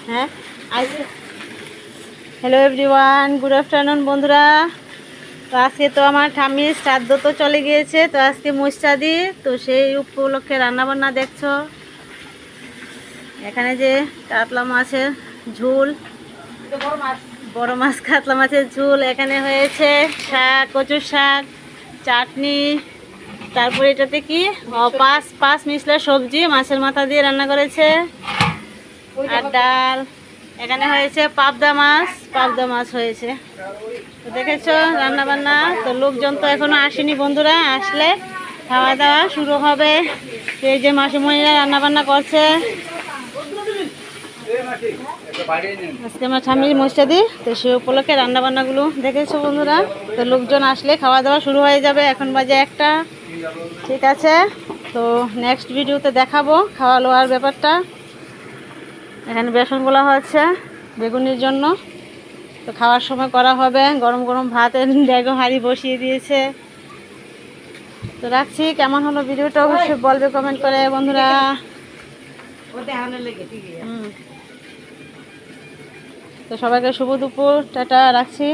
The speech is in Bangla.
হ্যাঁ হ্যালো এভরিওয়ান, গুড আফটারনুন বন্ধুরা। তো আজকে তো আমার ঠাম্মির শ্রাদ্ধ তো চলে গিয়েছে, তো আজকে মুস্তাদি, তো সেই উপলক্ষে রান্নাবান্না দেখছো। এখানে যে কাতলা মাছের ঝোল, বড় মাছ কাতলা মাছের ঝোল এখানে হয়েছে, শাক, কচুর শাক, চাটনি, তারপরে এটাতে কি পাঁচ মিশলা সবজি মাছের মাথা দিয়ে রান্না করেছে, আর ডাল। এখানে হয়েছে পাবদা মাছ হয়েছে। তো দেখেছো রান্না বান্না। তো লোকজন তো এখনো আসেনি বন্ধুরা, আসলে খাওয়া দাওয়া শুরু হবে। এই যে মাসিমণিরা রান্না বান্না করছে। আজকে আমার স্বামীর মুস্তাদি, তো সে উপলক্ষে রান্না বান্নাগুলো দেখেছো বন্ধুরা। তো লোকজন আসলে খাওয়া দাওয়া শুরু হয়ে যাবে। এখন বাজে 1টা। ঠিক আছে, তো নেক্সট ভিডিওতে দেখাবো খাওয়া দাওয়ার ব্যাপারটা। এখানে বেসন গোলা হচ্ছে বেগুনির জন্য, তো খাওয়ার সময় করা হবে। গরম গরম ভাতের ডেগো হাঁড়ি বসিয়ে দিয়েছে। তো রাখছি, কেমন হলো ভিডিওটা অবশ্যই বলবে কমেন্ট করে বন্ধুরা। তো সবাইকে শুভ দুপুর, টাটা, রাখছি।